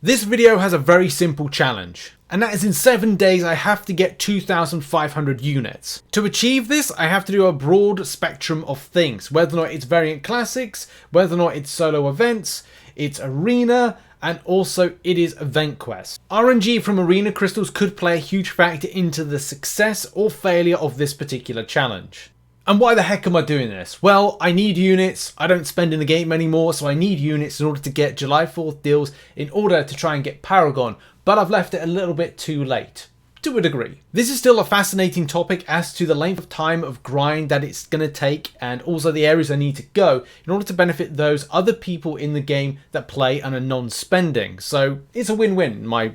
This video has a very simple challenge, and that is in 7 days I have to get 2,500 units. To achieve this, I have to do a broad spectrum of things, whether or not it's variant classics, whether or not it's solo events, it's arena, and also it is event quests. RNG from arena crystals could play a huge factor into the success or failure of this particular challenge. And why the heck am I doing this? Well, I need units. I don't spend in the game anymore, so I need units in order to get July 4th deals in order to try and get Paragon, but I've left it a little bit too late. To a degree. This is still a fascinating topic as to the length of time of grind that it's going to take, and also the areas I need to go in order to benefit those other people in the game that play and are non-spending. So it's a win-win in my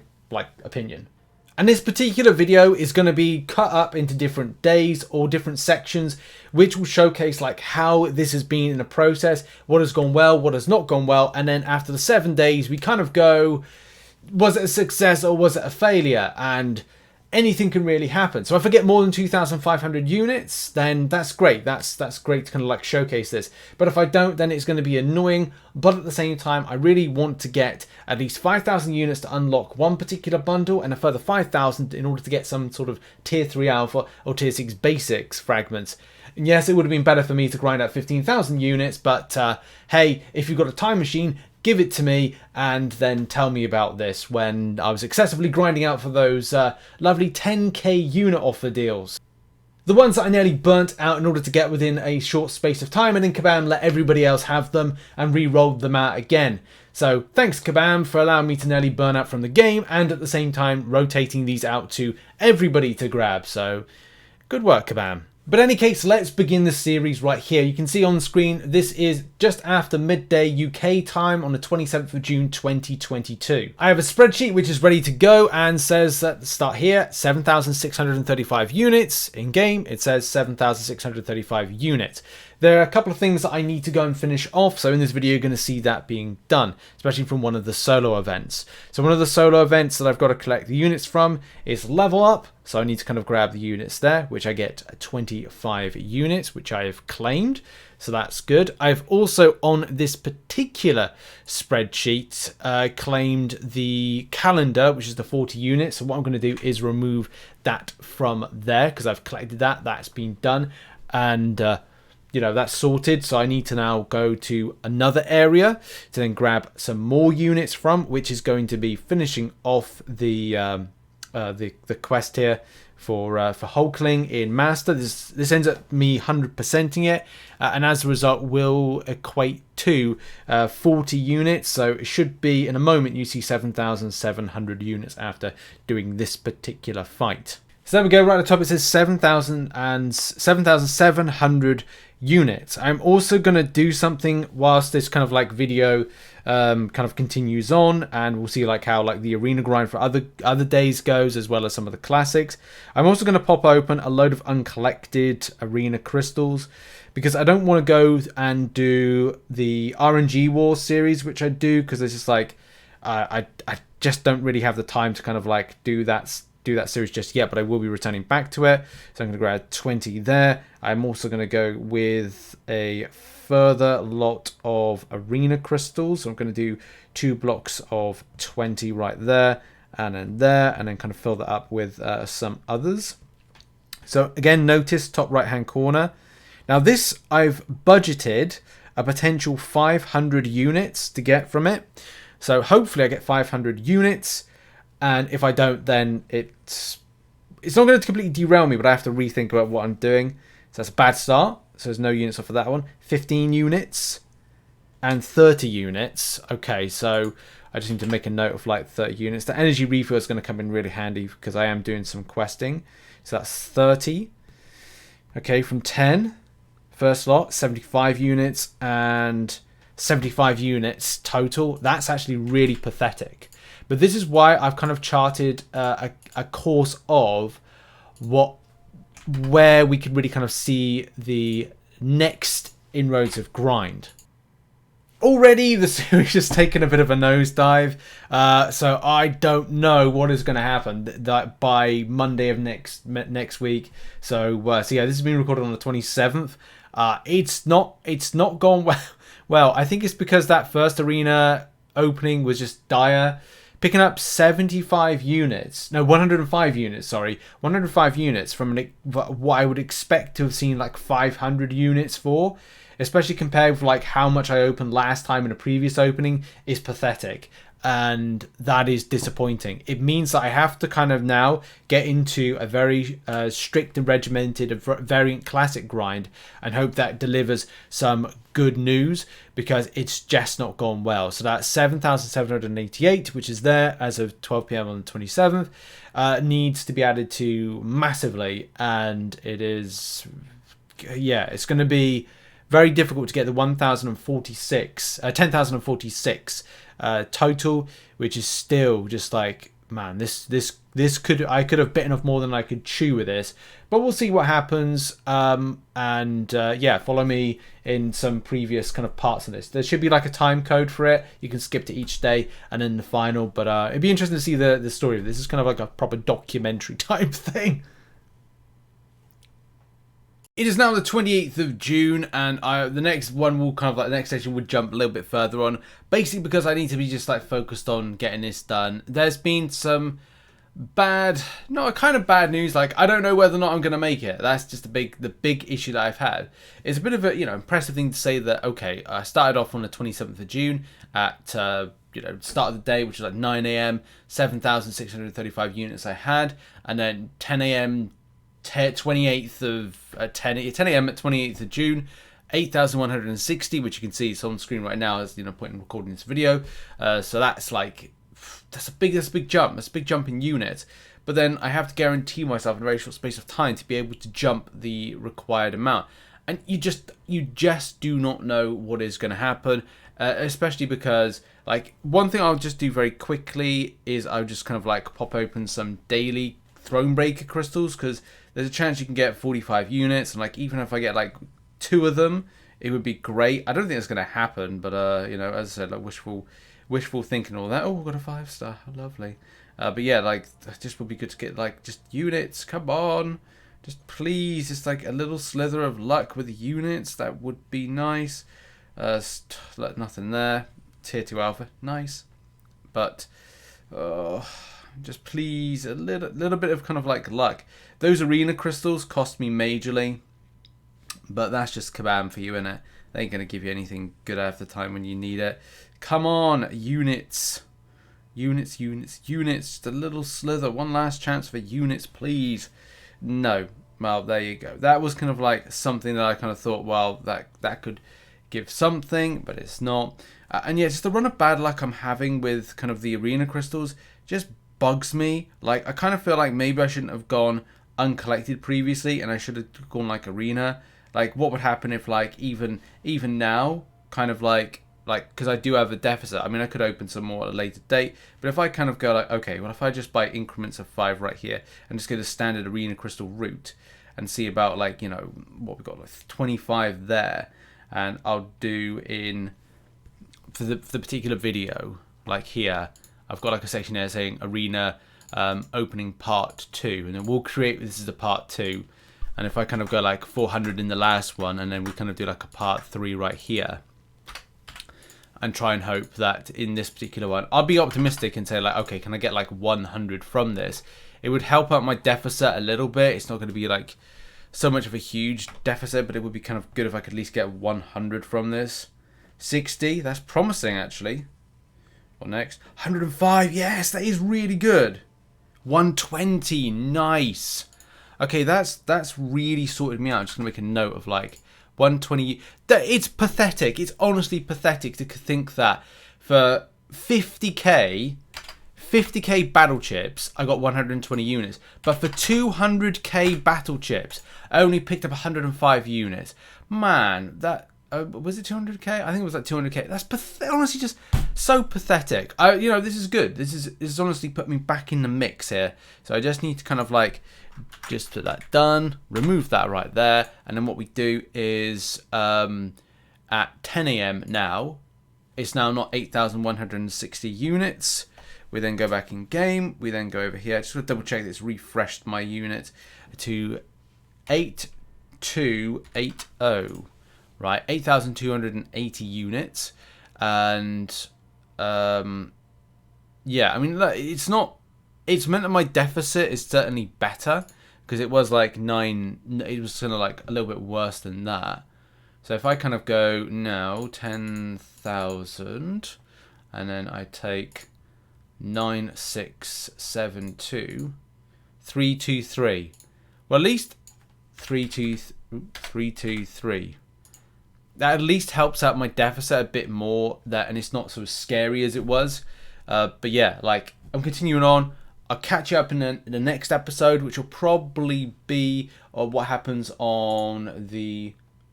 opinion. And this particular video is going to be cut up into different days or different sections, which will showcase how this has been in the process, what has gone well, what has not gone well, and then after the 7 days we kind of go, was it a success or was it a failure? And anything can really happen. So if I get more than 2,500 units, then that's great. That's great to kind of showcase this. But if I don't, then it's going to be annoying. But at the same time, I really want to get at least 5,000 units to unlock one particular bundle and a further 5,000 in order to get some sort of tier 3 alpha or tier 6 basics fragments. And yes, it would have been better for me to grind out 15,000 units, but hey, if you've got a time machine, give it to me and then tell me about this when I was excessively grinding out for those lovely 10k unit offer deals. The ones that I nearly burnt out in order to get within a short space of time, and then Kabam let everybody else have them and re-rolled them out again. So thanks Kabam for allowing me to nearly burn out from the game and at the same time rotating these out to everybody to grab. So good work Kabam. But in any case, let's begin the series right here. You can see on the screen, this is just after midday UK time on the 27th of June 2022. I have a spreadsheet which is ready to go and says at the start here, 7,635 units. In game, it says 7,635 units. There are a couple of things that I need to go and finish off, so in this video you're going to see that being done, especially from one of the solo events. So one of the solo events that I've got to collect the units from is level up, so I need to kind of grab the units there, which I get 25 units, which I have claimed, so that's good. I've also on this particular spreadsheet claimed the calendar, which is the 40 units, so what I'm going to do is remove that from there, because I've collected that, that's been done, and you know, that's sorted. So I need to now go to another area to then grab some more units from, which is going to be finishing off the quest here for Hulkling in Master. This ends up me 100%ing it, and as a result will equate to 40 units. So it should be in a moment you see 7,700 units after doing this particular fight. So there we go. Right at the top it says 7,700 units. I'm also going to do something whilst this kind of video kind of continues on, and we'll see how the arena grind for other days goes, as well as some of the classics. I'm also going to pop open a load of uncollected arena crystals, because I don't want to go and do the RNG Wars series, which I do because it's just I just don't really have the time to kind of do that series just yet, but I will be returning back to it. So I'm going to grab 20 there. I'm also going to go with a further lot of arena crystals. So I'm going to do 2 blocks of 20 right there, and then kind of fill that up with some others. So again, notice top right hand corner. Now this, I've budgeted a potential 500 units to get from it. So hopefully I get 500 units. And if I don't, then it's not going to completely derail me, but I have to rethink about what I'm doing. So that's a bad start. So there's no units off of that one. 15 units and 30 units. Okay, so I just need to make a note of 30 units. The energy refill is going to come in really handy because I am doing some questing. So that's 30. Okay, from 10. First lot, 75 units and 75 units total. That's actually really pathetic. But this is why I've kind of charted a course of where we could really kind of see the next inroads of grind. Already the series has taken a bit of a nosedive, so I don't know what is going to happen by Monday of next week. So yeah, this has been recorded on the 27th. It's not gone well. I think it's because that first arena opening was just dire. picking up 75 units, no, 105 units, sorry, 105 units from what I would expect to have seen like 500 units for, especially compared with like how much I opened last time in a previous opening, is pathetic. And that is disappointing. It means that I have to kind of now get into a very strict and regimented variant classic grind and hope that delivers some good news, because it's just not gone well. So that's 7,788, which is there as of 12 p.m. on the 27th, needs to be added to massively. And it is, yeah, it's going to be very difficult to get the 10,046 total, which is still just like, man, this I could have bitten off more than I could chew with this, but we'll see what happens. Yeah, follow me in some previous kind of parts of this. There should be like a time code for it. You can skip to each day and then the final, but it'd be interesting to see the story of this. This is kind of like a proper documentary type thing. It is now the 28th of June, and the next one will kind of like the next section would jump a little bit further on, basically because I need to be just like focused on getting this done. There's been some bad news. Like, I don't know whether or not I'm going to make it. That's just the big issue that I've had. It's a bit of a, impressive thing to say that, okay, I started off on the 27th of June at, start of the day, which is like 9 a.m, 7,635 units I had, and then 10 a.m, 28th of 10 a.m. at 28th of June, 8,160, which you can see it's on the screen right now as point in recording this video. So that's a big jump. That's a big jump in units. But then I have to guarantee myself in a very short space of time to be able to jump the required amount. And you just do not know what is going to happen, especially because, like, one thing I'll just do very quickly is I'll just kind of like pop open some daily Thronebreaker crystals, because there's a chance you can get 45 units, and like even if I get like 2 of them, it would be great. I don't think it's going to happen, but as I said, like wishful thinking, all that. Oh, we've got a 5-star, lovely. But yeah, like, it just would be good to get like just units. Come on, just please, just like a little slither of luck with the units. That would be nice. Nothing there. Tier 2 alpha, nice, but just please a little bit of kind of like luck. Those arena crystals cost me majorly, but that's just kabam for you, innit? They ain't gonna give you anything good half the time when you need it. Come on, units, just a little slither. One last chance for units, please. No. Well, there you go. That was kind of like something that I kind of thought, well, that could give something, but it's not. And yeah, just the run of bad luck I'm having with kind of the arena crystals just bugs me. Like, I kind of feel like maybe I shouldn't have gone uncollected previously, and I should have gone like arena. Like, what would happen if like even now, kind of like because I do have a deficit. I mean, I could open some more at a later date, but if I kind of go like, okay, well, if I just buy increments of 5 right here and just get a standard arena crystal route and see about like, what we got, like 25 there, and I'll do in for the particular video, like here, I've got like a section there saying arena opening part 2, and then we'll create this is the part 2. And if I kind of go like 400 in the last one, and then we kind of do like a part 3 right here, and try and hope that in this particular one, I'll be optimistic and say like, okay, can I get like 100 from this? It would help out my deficit a little bit. It's not going to be like so much of a huge deficit, but it would be kind of good if I could at least get 100 from this. 60, that's promising actually. What next? 105, yes, that is really good. 120, nice. Okay, that's really sorted me out. I'm just gonna make a note of like 120. It's pathetic. It's honestly pathetic to think that for 50k battle chips, I got 120 units, but for 200k battle chips, I only picked up 105 units. Man, that was it 200k? I think it was like 200k. That's honestly just so pathetic. This is good. This is honestly put me back in the mix here. So I just need to kind of like just put that done, remove that right there, and then what we do is at 10 a.m. now, it's now not 8,160 units. We then go back in game. We then go over here. Just want to double check that it's refreshed my unit to 8280. Right, 8,280 units, and yeah, I mean, look, it's not. It's meant that my deficit is certainly better because it was like 9. It was kind of like a little bit worse than that. So if I kind of go now 10,000, and then I take 9672, 323. Well, at least 323. That at least helps out my deficit a bit more. And it's not so scary as it was. But yeah, like I'm continuing on. I'll catch you up in the next episode, which will probably be what happens on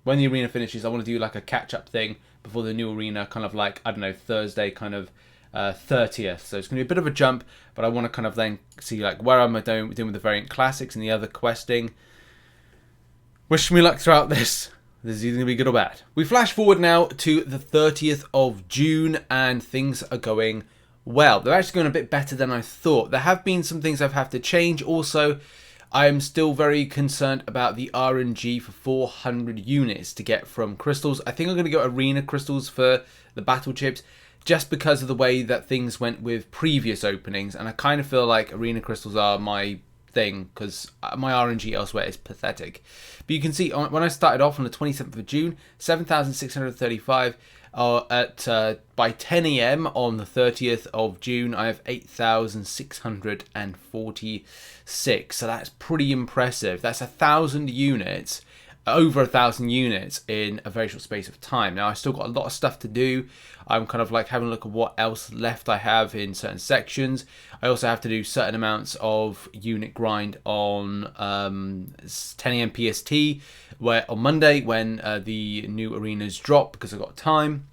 when the arena finishes. I want to do like a catch-up thing before the new arena, kind of like, I don't know, Thursday, kind of 30th. So it's going to be a bit of a jump, but I want to kind of then see like where am I doing with the variant classics and the other questing. Wish me luck throughout this. This is either going to be good or bad. We flash forward now to the 30th of June, and things are going well. They're actually going a bit better than I thought. There have been some things I've had to change. Also, I am still very concerned about the RNG for 400 units to get from crystals. I think I'm going to go arena crystals for the battle chips just because of the way that things went with previous openings. And I kind of feel like arena crystals are my thing because my RNG elsewhere is pathetic. But you can see when I started off on the 27th of June, 7,635. By 10 a.m. on the 30th of June, I have 8,646. So that's pretty impressive. That's 1,000 units, over 1,000 units in a very short space of time. Now, I still got a lot of stuff to do. I'm kind of like having a look at what else left I have in certain sections. I also have to do certain amounts of unit grind on 10 a.m. PST, where on Monday when the new arenas drop, because I've got time.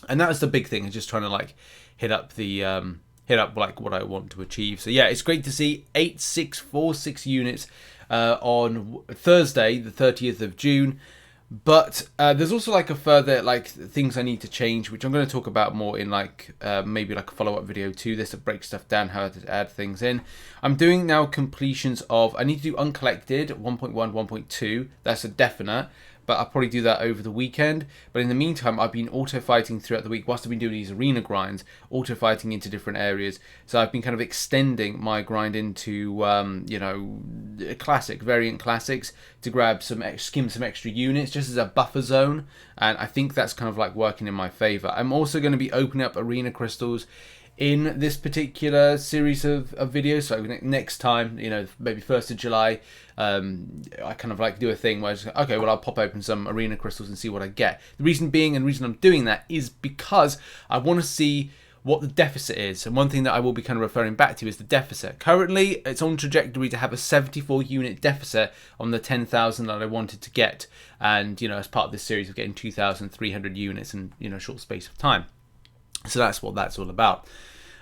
And that was the big thing, is just trying to like hit up like what I want to achieve. So yeah, it's great to see 8,646 units on Thursday, the 30th of June. But there's also like a further like things I need to change, which I'm going to talk about more in like maybe like a follow-up video to this that breaks stuff down, how to add things in. I'm doing now completions of, I need to do uncollected 1.1, 1.2. That's a definite. But I'll probably do that over the weekend. But in the meantime, I've been auto-fighting throughout the week whilst I've been doing these arena grinds, auto-fighting into different areas. So I've been kind of extending my grind into, classic, variant classics to grab skim some extra units just as a buffer zone. And I think that's kind of like working in my favor. I'm also going to be opening up arena crystals in this particular series of videos. So next time, maybe 1st of July, I kind of like do a thing where I just, okay, well, I'll pop open some arena crystals and see what I get. The reason being, and the reason I'm doing that is because I want to see what the deficit is. And one thing that I will be kind of referring back to is the deficit. Currently, it's on trajectory to have a 74 unit deficit on the 10,000 that I wanted to get. And, as part of this series of getting 2,300 units in, a short space of time. So that's what that's all about.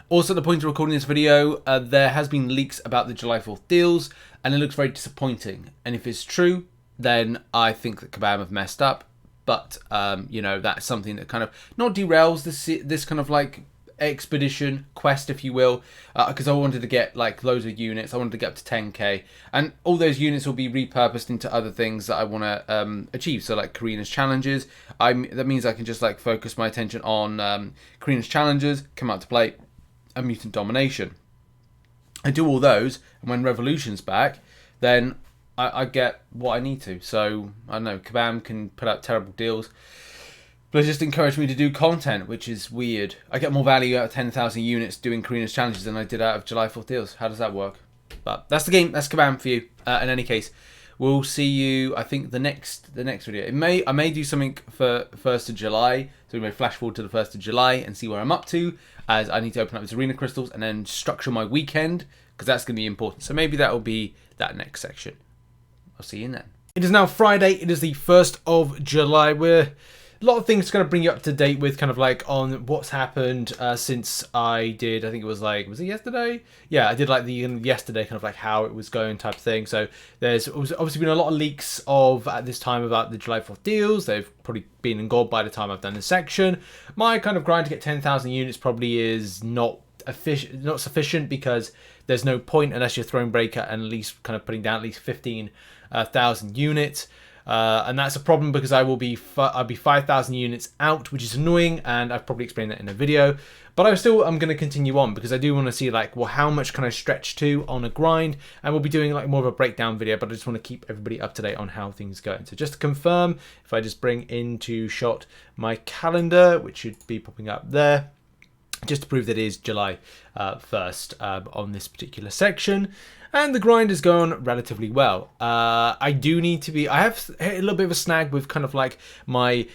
Also, at the point of recording this video, there has been leaks about the July 4th deals, and it looks very disappointing. And if it's true, then I think that Kabam have messed up. But, that's something that kind of not derails this kind of like expedition quest, if you will, because I wanted to get like loads of units. I wanted to get up to 10k, and all those units will be repurposed into other things that I want to achieve. So like Karina's challenges, that means I can just like focus my attention on Karina's challenges, come out to play, and mutant domination. I do all those, and when Revolution's back, then I get what I need to. So I don't know, Kabam can put out terrible deals, but it just encouraged me to do content, which is weird. I get more value out of 10,000 units doing Karina's challenges than I did out of July 4th deals. How does that work? But that's the game. That's Kabam for you. In any case, we'll see you, I think, the next video. I may do something for 1st of July, so we may flash forward to the 1st of July and see where I'm up to, as I need to open up these arena crystals and then structure my weekend, because that's going to be important. So maybe that will be that next section. I'll see you then. It is now Friday. It is the 1st of July. A lot of things to kind of bring you up to date with, kind of like on what's happened since I did, I think it was it yesterday? Yeah, I did like the yesterday, kind of like how it was going type of thing. So there's obviously been a lot of leaks at this time about the July 4th deals. They've probably been engulfed by the time I've done this section. My kind of grind to get 10,000 units probably is not sufficient, because there's no point unless you're throwing breaker and at least kind of putting down at least 15,000 units. And that's a problem because I'll be 5,000 units out, which is annoying, and I've probably explained that in a video. But I'm going to continue on because I do want to see like, well, how much can I stretch to on a grind? And we'll be doing like more of a breakdown video, but I just want to keep everybody up to date on how things go. So just to confirm, if I just bring into shot my calendar, which should be popping up there, just to prove that it is July 1st on this particular section. And the grind has gone relatively well. I have hit a little bit of a snag with kind of like my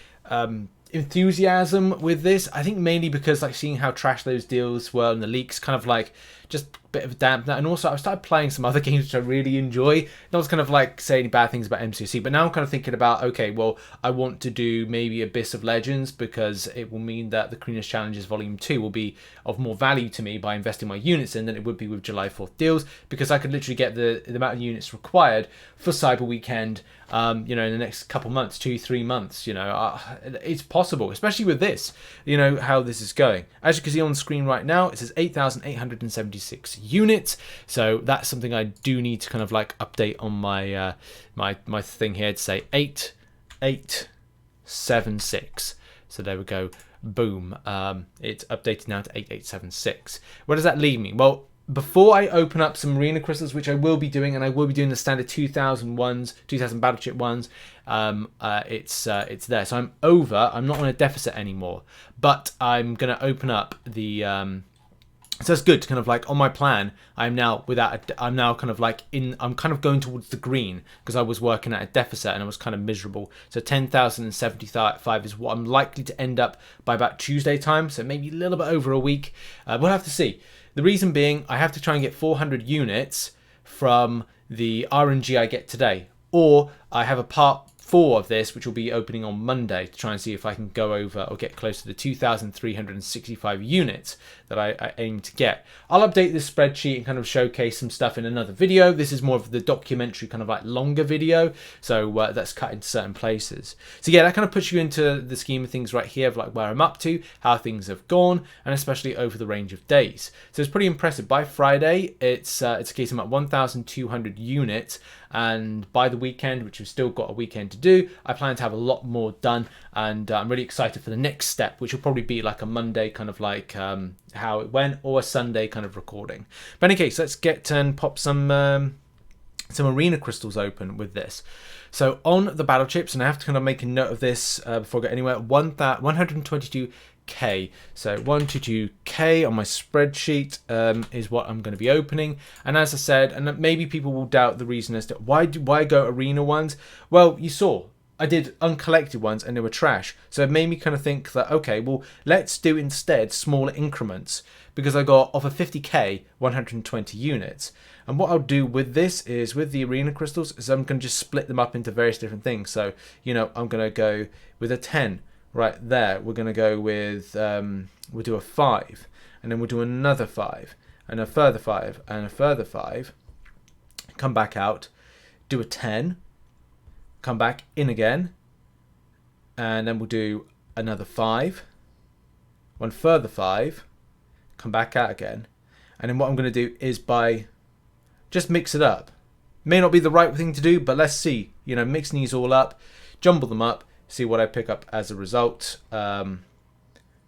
enthusiasm with this. I think mainly because like seeing how trash those deals were and the leaks kind of like just a bit of a damp. And also I started playing some other games which I really enjoy. Not kind of like saying bad things about MCOC, but now I'm kind of thinking about, okay, well, I want to do maybe Abyss of Legends because it will mean that the Cleaners Challenges Volume 2 will be of more value to me by investing my units in than it would be with July 4th deals, because I could literally get the amount of units required for Cyber Weekend, you know, in the next couple months, 2-3 months, you know, it's possible, especially with this, you know, how this is going. As you can see on the screen right now, it says 8,876 units. So that's something I do need to kind of like update on my my thing here to say 8876. So there we go. Boom. It's updated now to 8876. Where does that leave me? Well, before I open up some arena crystals, which I will be doing, and I will be doing the standard 2000 ones, 2000 battle chip ones, it's there. So I'm over. I'm not on a deficit anymore, but I'm going to open up the so that's good. Kind of like on my plan, I'm now kind of like I'm kind of going towards the green because I was working at a deficit and I was kind of miserable. So 10,075 is what I'm likely to end up by about Tuesday time. So maybe a little bit over a week. We'll have to see. The reason being, I have to try and get 400 units from the RNG I get today, or I have a part 4 of this, which will be opening on Monday, to try and see if I can go over or get close to the 2,365 units that I aim to get. I'll update this spreadsheet and kind of showcase some stuff in another video. This is more of the documentary kind of like longer video, so that's cut into certain places. So yeah, that kind of puts you into the scheme of things right here of like where I'm up to, how things have gone, and especially over the range of days. So it's pretty impressive. By Friday, it's a case I'm at 1,200 units, and by the weekend, which we've still got a weekend to do, I plan to have a lot more done, and I'm really excited for the next step, which will probably be like a Monday kind of like how it went, or a Sunday kind of recording. But in any case, let's get and pop some arena crystals open with this. So on the battle chips, and I have to kind of make a note of this before I get anywhere, 122k. So 122k on my spreadsheet is what I'm going to be opening. And as I said, and maybe people will doubt the reason as to why go arena ones. Well, you saw I did uncollected ones and they were trash. So it made me kind of think that, okay, well, let's do instead smaller increments, because I got off of 50k 120 units. And what I'll do with this is, with the arena crystals, is I'm going to just split them up into various different things. So, you know, I'm going to go with a 10 right there. We're going to go with, we'll do a 5, and then we'll do another 5, and a further 5, and a further 5. Come back out, do a 10, come back in again, and then we'll do another 5, one further 5, come back out again. And then what I'm going to do is just mix it up. May not be the right thing to do, but let's see. You know, mixing these all up, jumble them up, see what I pick up as a result. So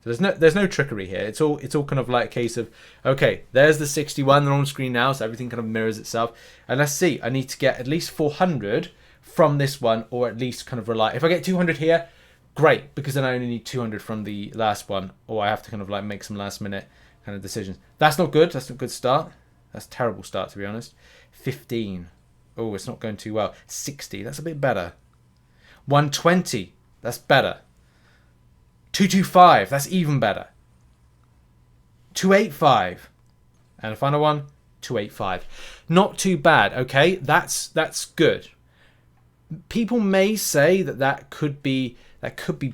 there's no trickery here. It's all kind of like a case of, okay, there's the 61. They're on screen now, so everything kind of mirrors itself. And let's see. I need to get at least 400 from this one, or at least kind of rely. If I get 200 here, great, because then I only need 200 from the last one, or I have to kind of like make some last minute kind of decisions. That's not good. That's not a good start. That's a terrible start, to be honest. 15. Oh, it's not going too well. 60. That's a bit better. 120. That's better. 225. That's even better. 285. And a final one, 285. Not too bad. Okay, that's good. People may say that could be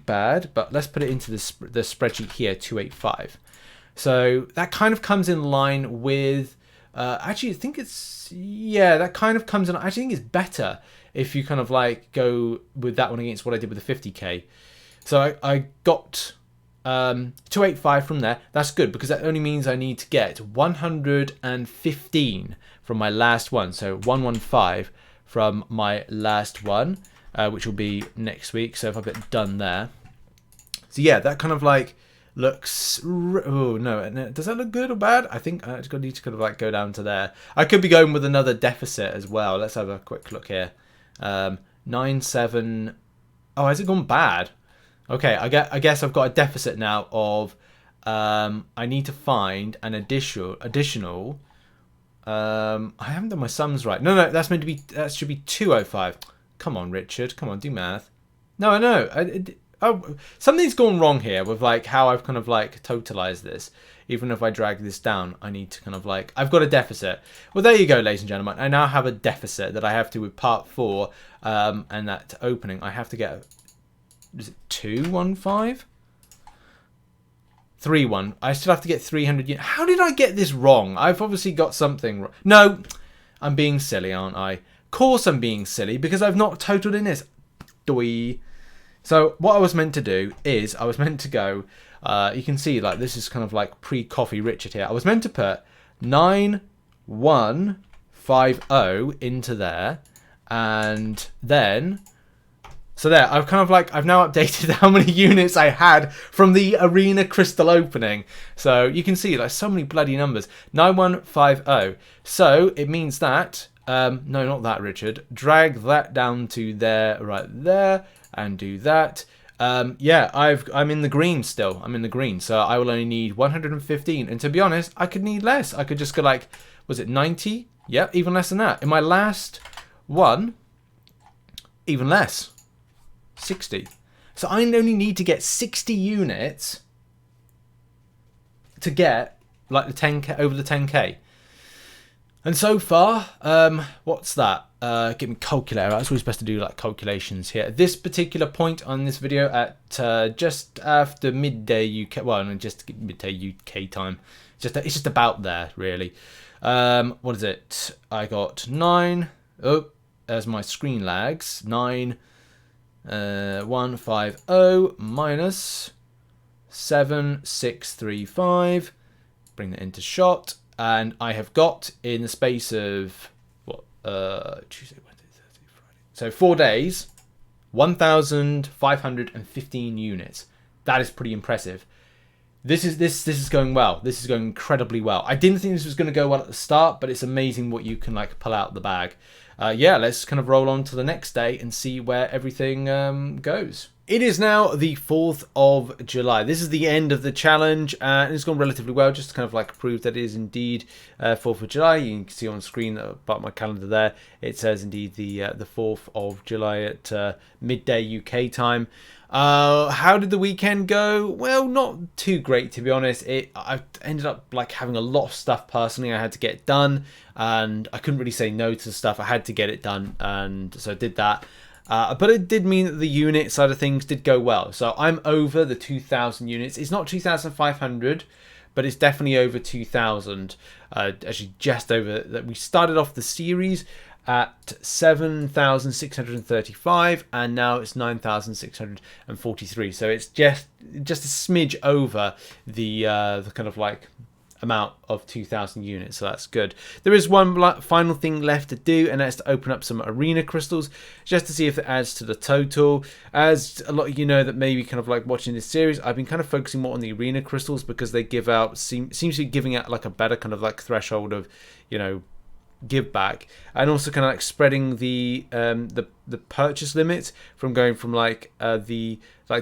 bad, but let's put it into the spreadsheet here, 285. So that kind of comes in line with. Actually, I think that kind of comes in. I actually think it's better if you kind of like go with that one against what I did with the 50k. So I got 285 from there. That's good, because that only means I need to get 115 from my last one. So 115 from my last one. which will be next week. So if I put done there. So yeah, that kind of like looks, oh no, does that look good or bad? I think I just need to kind of like go down to there. I could be going with another deficit as well. Let's have a quick look here. 9.7. Oh, has it gone bad? Okay, I guess I've got a deficit now of I need to find an additional I haven't done my sums right. No, that's meant to be, that should be 205. Come on, Richard, come on, do math. No, I know. Oh, something's gone wrong here with like how I've kind of like totalized this. Even if I drag this down, I need to kind of like, I've got a deficit. Well, there you go, ladies and gentlemen. I now have a deficit that I have to with part 4 and that opening. I have to get, is it 215? 3-1. I still have to get 300 units. How did I get this wrong? I've obviously got something wrong. No, I'm being silly, aren't I? Of course I'm being silly because I've not totaled in this. Doi. So what I was meant to do is I was meant to go, you can see like this is kind of like pre-coffee Richard here. I was meant to put 9150 into there, and then, so there, I've kind of like, I've now updated how many units I had from the arena crystal opening. So you can see like so many bloody numbers. 9150. So it means that, no, not that, Richard. Drag that down to there, right there. And do that. Yeah, I'm in the green still. I'm in the green, so I will only need 115. And to be honest, I could need less. I could just go like, was it 90? Yep, even less than that. In my last one, even less, 60. So I only need to get 60 units to get like the 10k, over the 10k. And so far, what's that? Give me calculator. I was always best to do like calculations here. At this particular point on this video, at just after midday UK, well, no, just midday UK time. It's just about there, really. What is it? I got 9. Oh, there's my screen lags. 9150 minus 7635. Bring that into shot. And I have got, in the space of, what, Tuesday, Wednesday, Thursday, Friday. So 4 days, 1,515 units. That is pretty impressive. This is going well. This is going incredibly well. I didn't think this was going to go well at the start, but it's amazing what you can like pull out of the bag. Yeah, let's kind of roll on to the next day and see where everything goes. It is now the 4th of July. This is the end of the challenge, and it's gone relatively well, just to kind of like prove that it is indeed 4th of July. You can see on screen about my calendar there, it says indeed the 4th of July at midday UK time. How did the weekend go? Well, not too great, to be honest. I ended up like having a lot of stuff personally I had to get done, and I couldn't really say no to stuff. I had to get it done, and so I did that. But it did mean that the unit side of things did go well. So I'm over the 2,000 units. It's not 2,500, but it's definitely over 2,000. Actually, just over that. We started off the series at 7,635, and now it's 9,643. So it's just a smidge over the kind of like amount of 2,000 units, so that's good. There is one final thing left to do, and that's to open up some arena crystals just to see if it adds to the total. As a lot of you know that maybe kind of like watching this series, I've been kind of focusing more on the arena crystals because they give out seems to be giving out like a better kind of like threshold of, you know, give back, and also kind of like spreading the purchase limit from going from like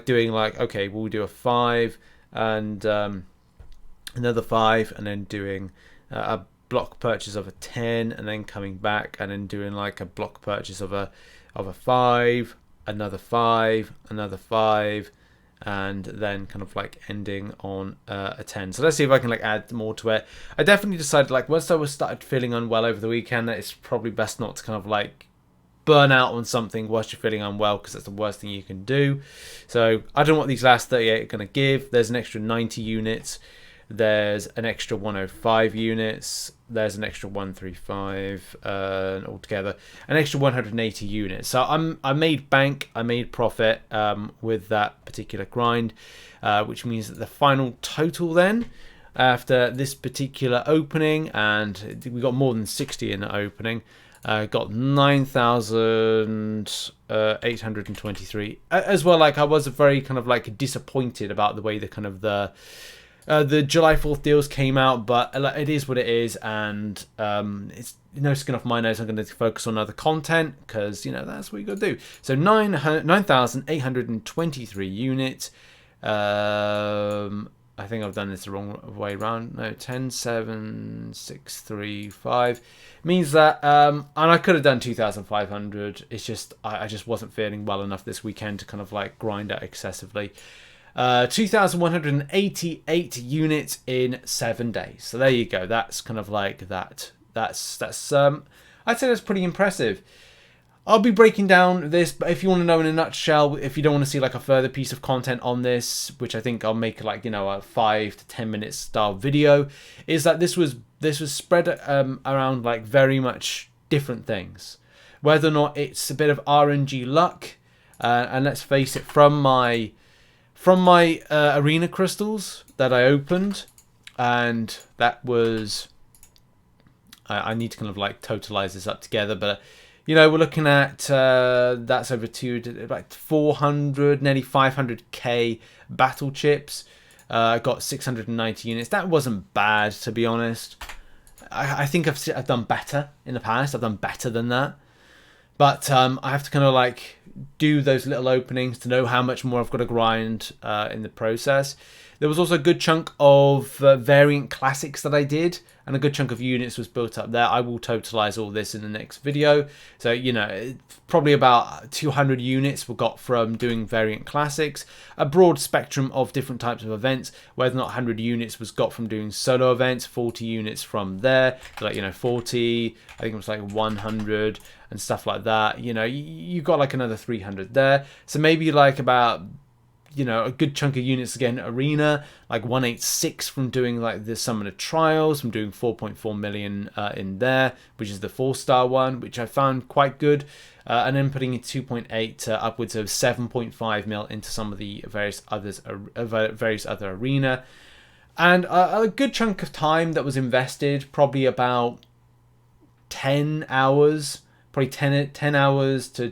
doing like, okay, we'll do a 5 and another 5, and then doing a block purchase of a 10, and then coming back and then doing like a block purchase of a 5, another 5, another 5, and then kind of like ending on a 10. So let's see if I can like add more to it. I definitely decided like once I started feeling unwell over the weekend that it's probably best not to kind of like burn out on something whilst you're feeling unwell, because that's the worst thing you can do. So I don't know what these last 38 are going to give. There's an extra 90 units. There's an extra 105 units. There's an extra 135 altogether, an extra 180 units. So I made bank, I made profit with that particular grind, which means that the final total then after this particular opening, and we got more than 60 in the opening, Got 9,823 as well. Like, I was very kind of like disappointed about the way the kind of the July 4th deals came out, but it is what it is, and it's no skin off my nose. I'm going to focus on other content because, you know, that's what you got to do. So 9,823 units. I think I've done this the wrong way around. No, 10,7,635 means that, and I could have done 2,500. It's just I just wasn't feeling well enough this weekend to kind of like grind out excessively. 2,188 units in 7 days. So there you go. That's kind of like that. That's I'd say that's pretty impressive. I'll be breaking down this, but if you want to know in a nutshell, if you don't want to see like a further piece of content on this, which I think I'll make like, you know, a 5 to 10 minute style video, is that this was spread around like very much different things. Whether or not it's a bit of RNG luck, and let's face it, from my arena crystals that I opened, and that was, I need to kind of like totalize this up together, but you know, we're looking at that's over like 400, nearly 500k battle chips. Got 690 units. That wasn't bad, to be honest. I think I've done better in the past. I've done better than that, but I have to kind of like do those little openings to know how much more I've got to grind in the process. There was also a good chunk of variant classics that I did, and a good chunk of units was built up there. I will totalize all this in the next video. So, you know, probably about 200 units were got from doing variant classics, a broad spectrum of different types of events, whether or not 100 units was got from doing solo events, 40 units from there, so like, you know, 40, I think it was like 100 and stuff like that. You know, you got like another 300 there. So maybe like about, you know, a good chunk of units again, arena, like 186 from doing like the Summoner Trials, from doing 4.4 million in there, which is the 4-star one, which I found quite good. And then putting in 2.8 to upwards of 7.5 mil into some of the various other arena. And a good chunk of time that was invested, probably about 10 hours, probably 10 hours to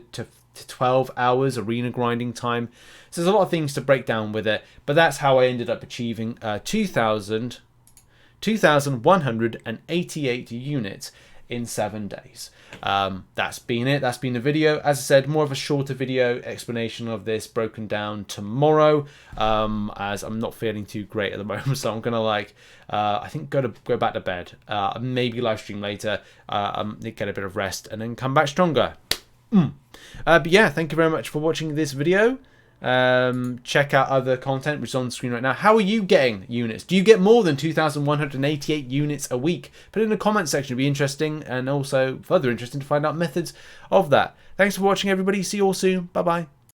12 hours arena grinding time. So there's a lot of things to break down with it, but that's how I ended up achieving 2,188 units in 7 days. That's been it. That's been the video. As I said, more of a shorter video explanation of this broken down tomorrow, as I'm not feeling too great at the moment. So I'm gonna like, I think go back to bed. Maybe live stream later. Get a bit of rest and then come back stronger. But yeah, thank you very much for watching this video. Check out other content which is on the screen right now. How are you getting units? Do you get more than 2,188 units a week? Put it in the comment section. It'd be interesting, and also further interesting to find out methods of that. Thanks for watching, everybody. See you all soon. Bye bye.